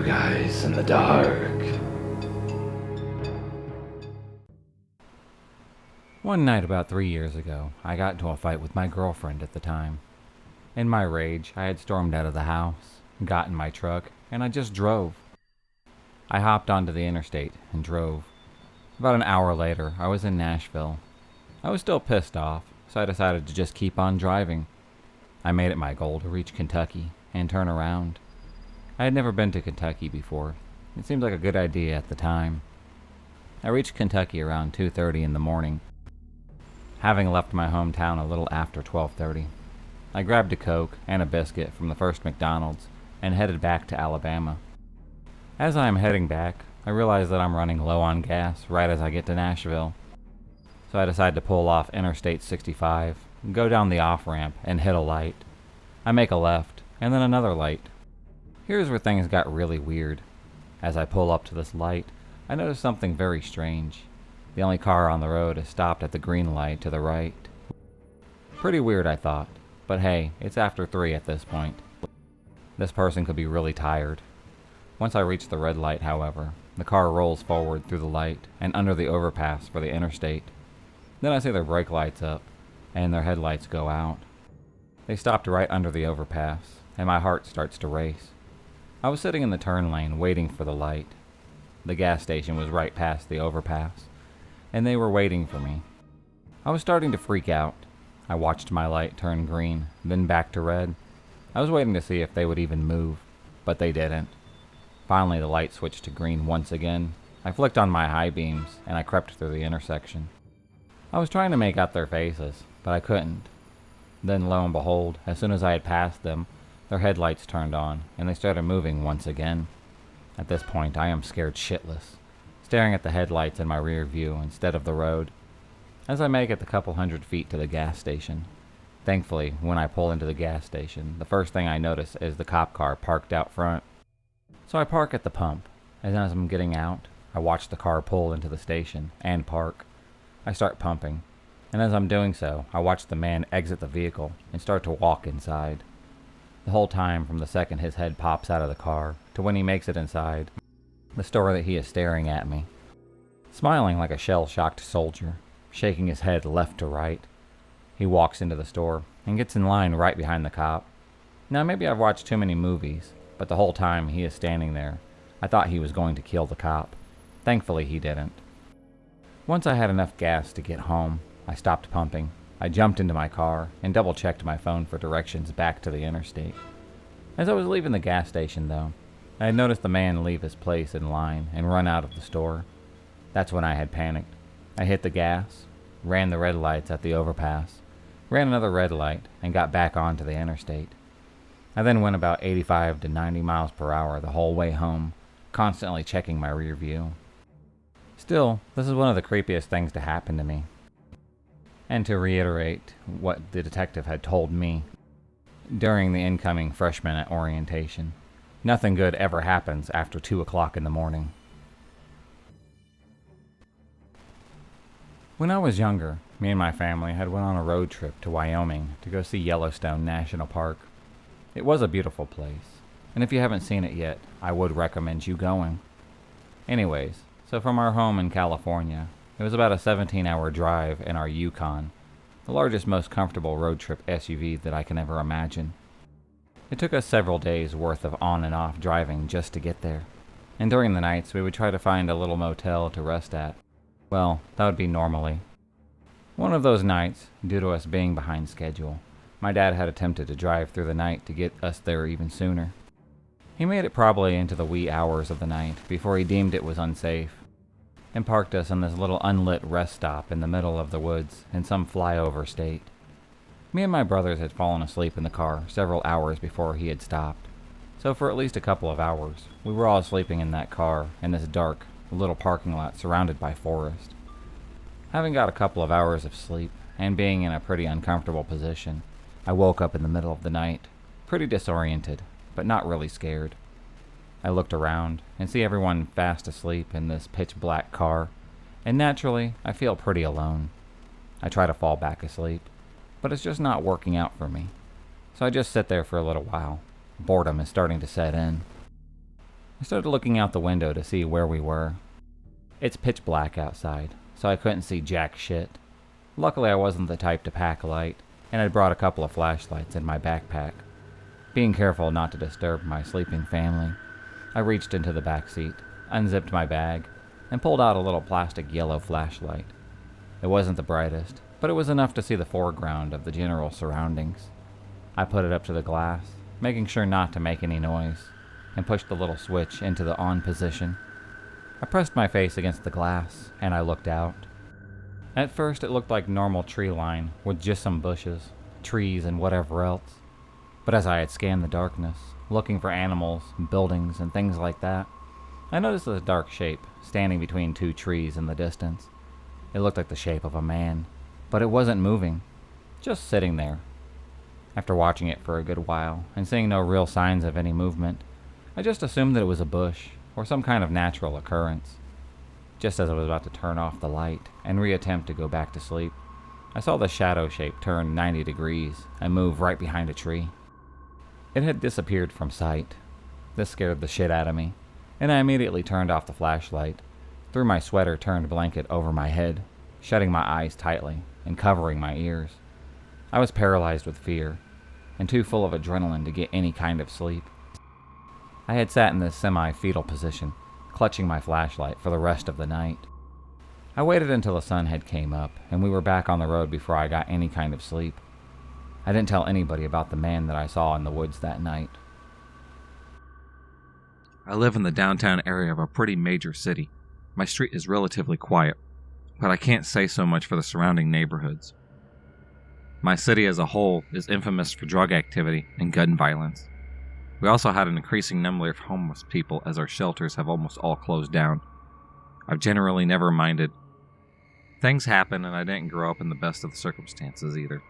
guys in the dark. One night about 3 years ago, I got into a fight with my girlfriend at the time. In my rage, I had stormed out of the house, got in my truck, and I just drove. I hopped onto the interstate and drove. About an hour later, I was in Nashville. I was still pissed off, so I decided to just keep on driving. I made it my goal to reach Kentucky and turn around. I had never been to Kentucky before. It seemed like a good idea at the time. I reached Kentucky around 2:30 in the morning, having left my hometown a little after 12:30. I grabbed a Coke and a biscuit from the first McDonald's and headed back to Alabama. As I am heading back, I realize that I'm running low on gas right as I get to Nashville. So I decide to pull off Interstate 65, go down the off-ramp, and hit a light. I make a left, and then another light. Here's where things got really weird. As I pull up to this light, I notice something very strange. The only car on the road is stopped at the green light to the right. Pretty weird, I thought, but hey, it's after 3 at this point. This person could be really tired. Once I reach the red light, however, the car rolls forward through the light and under the overpass for the interstate. Then I see their brake lights up, and their headlights go out. They stopped right under the overpass, and my heart starts to race. I was sitting in the turn lane waiting for the light. The gas station was right past the overpass, and they were waiting for me. I was starting to freak out. I watched my light turn green, then back to red. I was waiting to see if they would even move, but they didn't. Finally, the light switched to green once again. I flicked on my high beams, and I crept through the intersection. I was trying to make out their faces, but I couldn't. Then, lo and behold, as soon as I had passed them, their headlights turned on, and they started moving once again. At this point, I am scared shitless, staring at the headlights in my rear view instead of the road. As I make it the couple hundred feet to the gas station. Thankfully, when I pull into the gas station, the first thing I notice is the cop car parked out front. So I park at the pump, and as I'm getting out, I watch the car pull into the station and park. I start pumping, and as I'm doing so, I watch the man exit the vehicle and start to walk inside. The whole time, from the second his head pops out of the car to when he makes it inside, the store that he is staring at me, smiling like a shell-shocked soldier, shaking his head left to right. He walks into the store and gets in line right behind the cop. Now, maybe I've watched too many movies, but the whole time he is standing there, I thought he was going to kill the cop. Thankfully, he didn't. Once I had enough gas to get home, I stopped pumping. I jumped into my car and double-checked my phone for directions back to the interstate. As I was leaving the gas station, though, I had noticed the man leave his place in line and run out of the store. That's when I had panicked. I hit the gas, ran the red lights at the overpass, ran another red light, and got back onto the interstate. I then went about 85 to 90 miles per hour the whole way home, constantly checking my rear view. Still, this is one of the creepiest things to happen to me. And to reiterate what the detective had told me during the incoming freshman at orientation, nothing good ever happens after 2 o'clock in the morning. When I was younger, me and my family had went on a road trip to Wyoming to go see Yellowstone National Park. It was a beautiful place, and if you haven't seen it yet, I would recommend you going. Anyways, so from our home in California, it was about a 17-hour drive in our Yukon, the largest, most comfortable road trip SUV that I can ever imagine. It took us several days worth of on and off driving just to get there, and during the nights we would try to find a little motel to rest at. Well, that would be normally. One of those nights, due to us being behind schedule, my dad had attempted to drive through the night to get us there even sooner. He made it probably into the wee hours of the night before he deemed it was unsafe, and parked us in this little unlit rest stop in the middle of the woods in some flyover state. Me and my brothers had fallen asleep in the car several hours before he had stopped, so for at least a couple of hours, we were all sleeping in that car in this dark, little parking lot surrounded by forest. Having got a couple of hours of sleep, and being in a pretty uncomfortable position, I woke up in the middle of the night, pretty disoriented, but not really scared. I looked around and see everyone fast asleep in this pitch-black car, and naturally, I feel pretty alone. I try to fall back asleep, but it's just not working out for me. So I just sit there for a little while. Boredom is starting to set in. I started looking out the window to see where we were. It's pitch black outside, so I couldn't see jack shit. Luckily, I wasn't the type to pack a light, and I'd brought a couple of flashlights in my backpack. Being careful not to disturb my sleeping family, I reached into the back seat, unzipped my bag, and pulled out a little plastic yellow flashlight. It wasn't the brightest, but it was enough to see the foreground of the general surroundings. I put it up to the glass, making sure not to make any noise, and pushed the little switch into the on position. I pressed my face against the glass, and I looked out. At first, it looked like normal tree line, with just some bushes, trees, and whatever else. But as I had scanned the darkness, looking for animals, buildings, and things like that, I noticed a dark shape standing between two trees in the distance. It looked like the shape of a man, but it wasn't moving, just sitting there. After watching it for a good while, and seeing no real signs of any movement, I just assumed that it was a bush, or some kind of natural occurrence. Just as I was about to turn off the light and reattempt to go back to sleep, I saw the shadow shape turn 90 degrees and move right behind a tree. It had disappeared from sight. This scared the shit out of me, and I immediately turned off the flashlight, threw my sweater-turned blanket over my head, shutting my eyes tightly and covering my ears. I was paralyzed with fear, and too full of adrenaline to get any kind of sleep. I had sat in this semi-fetal position, clutching my flashlight for the rest of the night. I waited until the sun had came up, and we were back on the road before I got any kind of sleep. I didn't tell anybody about the man that I saw in the woods that night. I live in the downtown area of a pretty major city. My street is relatively quiet, but I can't say so much for the surrounding neighborhoods. My city as a whole is infamous for drug activity and gun violence. We also had an increasing number of homeless people as our shelters have almost all closed down. I've generally never minded. Things happen and I didn't grow up in the best of the circumstances either.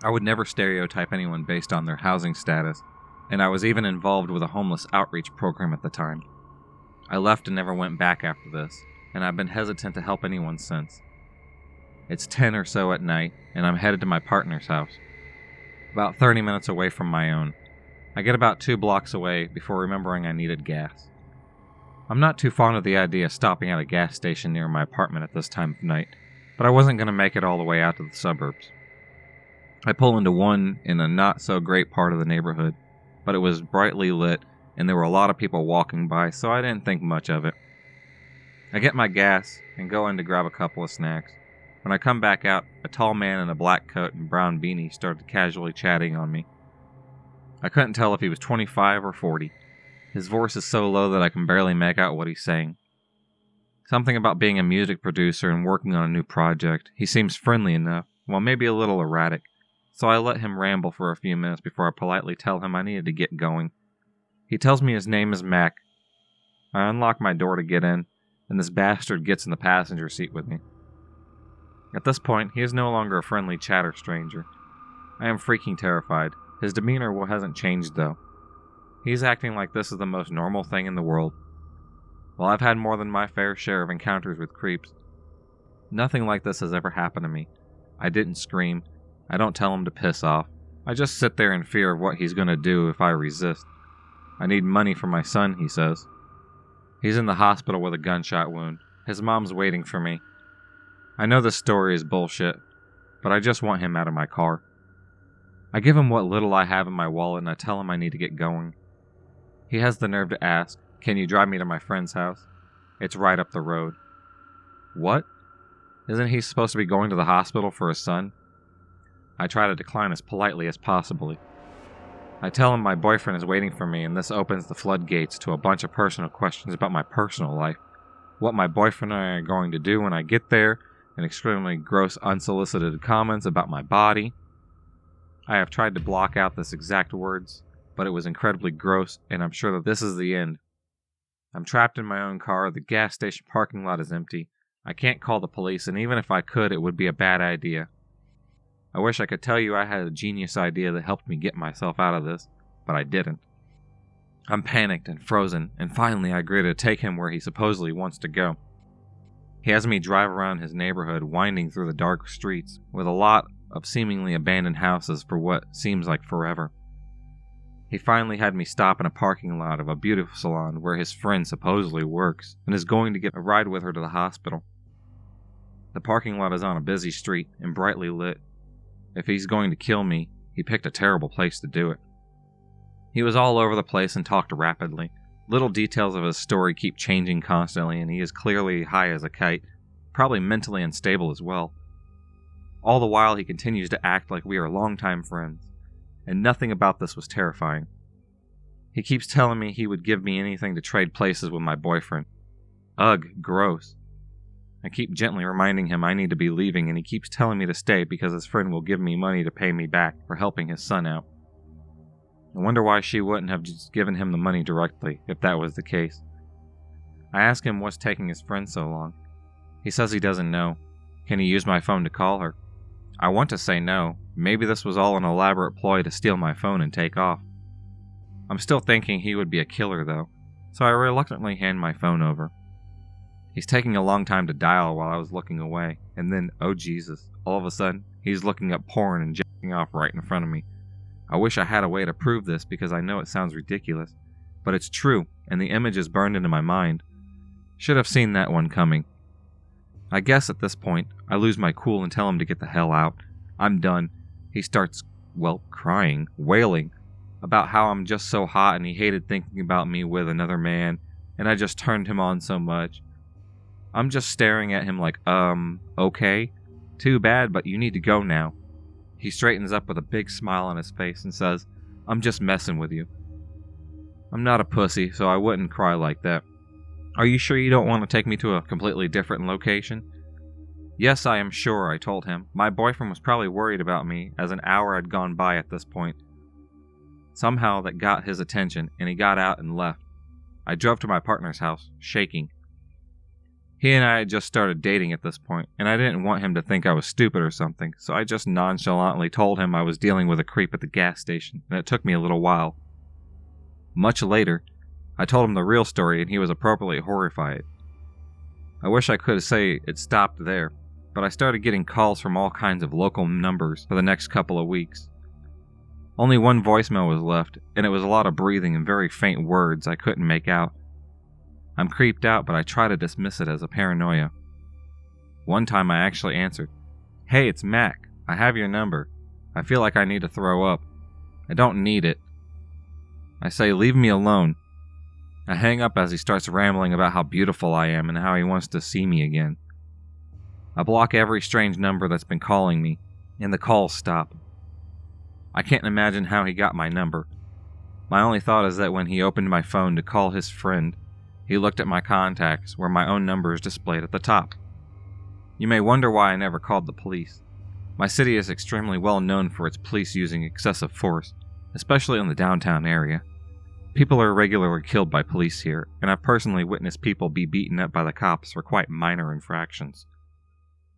I would never stereotype anyone based on their housing status, and I was even involved with a homeless outreach program at the time. I left and never went back after this, and I've been hesitant to help anyone since. It's 10 or so at night, and I'm headed to my partner's house, about 30 minutes away from my own. I get about 2 blocks away before remembering I needed gas. I'm not too fond of the idea of stopping at a gas station near my apartment at this time of night, but I wasn't going to make it all the way out to the suburbs. I pull into one in a not-so-great part of the neighborhood, but it was brightly lit, and there were a lot of people walking by, so I didn't think much of it. I get my gas and go in to grab a couple of snacks. When I come back out, a tall man in a black coat and brown beanie started casually chatting on me. I couldn't tell if he was 25 or 40. His voice is so low that I can barely make out what he's saying. Something about being a music producer and working on a new project. He seems friendly enough, while maybe a little erratic, so I let him ramble for a few minutes before I politely tell him I needed to get going. He tells me his name is Mac. I unlock my door to get in, and this bastard gets in the passenger seat with me. At this point, he is no longer a friendly chatter stranger. I am freaking terrified. His demeanor hasn't changed, though. He's acting like this is the most normal thing in the world. While I've had more than my fair share of encounters with creeps, nothing like this has ever happened to me. I didn't scream. I don't tell him to piss off. I just sit there in fear of what he's going to do if I resist. I need money for my son, he says. He's in the hospital with a gunshot wound. His mom's waiting for me. I know this story is bullshit, but I just want him out of my car. I give him what little I have in my wallet and I tell him I need to get going. He has the nerve to ask, "Can you drive me to my friend's house? It's right up the road." What? Isn't he supposed to be going to the hospital for his son? I try to decline as politely as possible. I tell him my boyfriend is waiting for me, and this opens the floodgates to a bunch of personal questions about my personal life, what my boyfriend and I are going to do when I get there, and extremely gross unsolicited comments about my body. I have tried to block out this exact words, but it was incredibly gross, and I'm sure that this is the end. I'm trapped in my own car, the gas station parking lot is empty. I can't call the police, and even if I could, it would be a bad idea. I wish I could tell you I had a genius idea that helped me get myself out of this, but I didn't. I'm panicked and frozen, and finally I agree to take him where he supposedly wants to go. He has me drive around his neighborhood, winding through the dark streets, with a lot of seemingly abandoned houses for what seems like forever. He finally had me stop in a parking lot of a beauty salon where his friend supposedly works and is going to get a ride with her to the hospital. The parking lot is on a busy street and brightly lit. If he's going to kill me, he picked a terrible place to do it. He was all over the place and talked rapidly. Little details of his story keep changing constantly, and he is clearly high as a kite, probably mentally unstable as well. All the while, he continues to act like we are longtime friends, and nothing about this was terrifying. He keeps telling me he would give me anything to trade places with my boyfriend. Ugh, gross. I keep gently reminding him I need to be leaving, and he keeps telling me to stay because his friend will give me money to pay me back for helping his son out. I wonder why she wouldn't have just given him the money directly, if that was the case. I ask him what's taking his friend so long. He says he doesn't know. Can he use my phone to call her? I want to say no. Maybe this was all an elaborate ploy to steal my phone and take off. I'm still thinking he would be a killer, though, so I reluctantly hand my phone over. He's taking a long time to dial while I was looking away, and then, oh Jesus, all of a sudden, he's looking up porn and jacking off right in front of me. I wish I had a way to prove this because I know it sounds ridiculous, but it's true, and the image is burned into my mind. Should have seen that one coming. I guess at this point, I lose my cool and tell him to get the hell out. I'm done. He starts, crying, wailing, about how I'm just so hot and he hated thinking about me with another man, and I just turned him on so much. I'm just staring at him like, okay? Too bad, but you need to go now. He straightens up with a big smile on his face and says, I'm just messing with you. I'm not a pussy, so I wouldn't cry like that. Are you sure you don't want to take me to a completely different location? Yes, I am sure, I told him. My boyfriend was probably worried about me, as an hour had gone by at this point. Somehow that got his attention, and he got out and left. I drove to my partner's house, shaking. He and I had just started dating at this point, and I didn't want him to think I was stupid or something, so I just nonchalantly told him I was dealing with a creep at the gas station, and it took me a little while. Much later, I told him the real story, and he was appropriately horrified. I wish I could say it stopped there, but I started getting calls from all kinds of local numbers for the next couple of weeks. Only one voicemail was left, and it was a lot of breathing and very faint words I couldn't make out. I'm creeped out, but I try to dismiss it as a paranoia. One time I actually answered, Hey, it's Mac. I have your number. I feel like I need to throw up. I don't need it. I say, leave me alone. I hang up as he starts rambling about how beautiful I am and how he wants to see me again. I block every strange number that's been calling me, and the calls stop. I can't imagine how he got my number. My only thought is that when he opened my phone to call his friend, he looked at my contacts where my own number is displayed at the top. You may wonder why I never called the police. My city is extremely well known for its police using excessive force, especially in the downtown area. People are regularly killed by police here, and I've personally witnessed people be beaten up by the cops for quite minor infractions.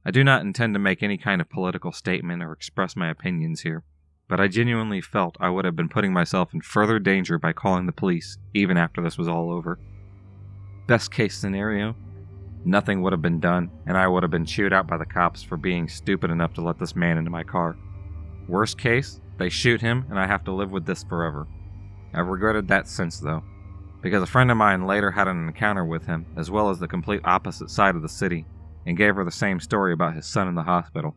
I do not intend to make any kind of political statement or express my opinions here, but I genuinely felt I would have been putting myself in further danger by calling the police, even after this was all over. Best case scenario, nothing would have been done, and I would have been chewed out by the cops for being stupid enough to let this man into my car. Worst case, they shoot him, and I have to live with this forever. I've regretted that since, though, because a friend of mine later had an encounter with him, as well as the complete opposite side of the city, and gave her the same story about his son in the hospital.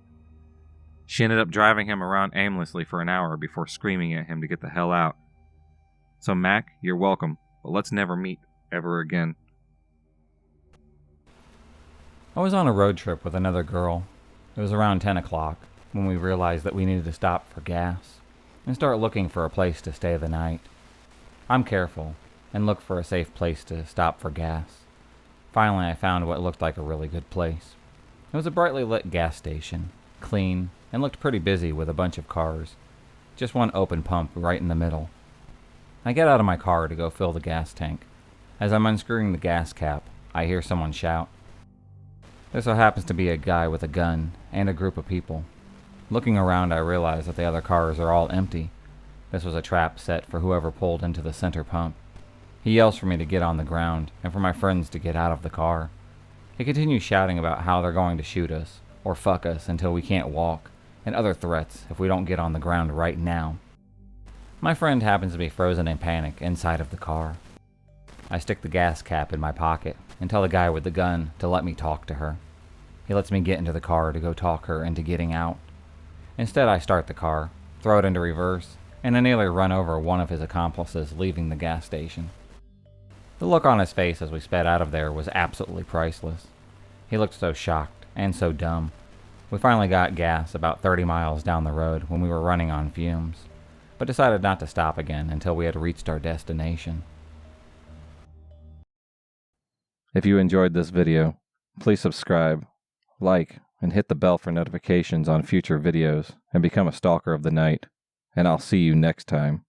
She ended up driving him around aimlessly for an hour before screaming at him to get the hell out. So Mac, you're welcome, but let's never meet ever again. I was on a road trip with another girl. It was around 10 o'clock when we realized that we needed to stop for gas and start looking for a place to stay the night. I'm careful and look for a safe place to stop for gas. Finally, I found what looked like a really good place. It was a brightly lit gas station, clean, and looked pretty busy with a bunch of cars. Just one open pump right in the middle. I get out of my car to go fill the gas tank. As I'm unscrewing the gas cap, I hear someone shout. There so happens to be a guy with a gun and a group of people. Looking around, I realize that the other cars are all empty. This was a trap set for whoever pulled into the center pump. He yells for me to get on the ground and for my friends to get out of the car. He continues shouting about how they're going to shoot us or fuck us until we can't walk, and other threats if we don't get on the ground right now. My friend happens to be frozen in panic inside of the car. I stick the gas cap in my pocket and tell the guy with the gun to let me talk to her. He lets me get into the car to go talk her into getting out. Instead, I start the car, throw it into reverse, and I nearly run over one of his accomplices leaving the gas station. The look on his face as we sped out of there was absolutely priceless. He looked so shocked and so dumb. We finally got gas about 30 miles down the road when we were running on fumes, but decided not to stop again until we had reached our destination. If you enjoyed this video, please subscribe, like, and hit the bell for notifications on future videos and become a stalker of the night. And I'll see you next time.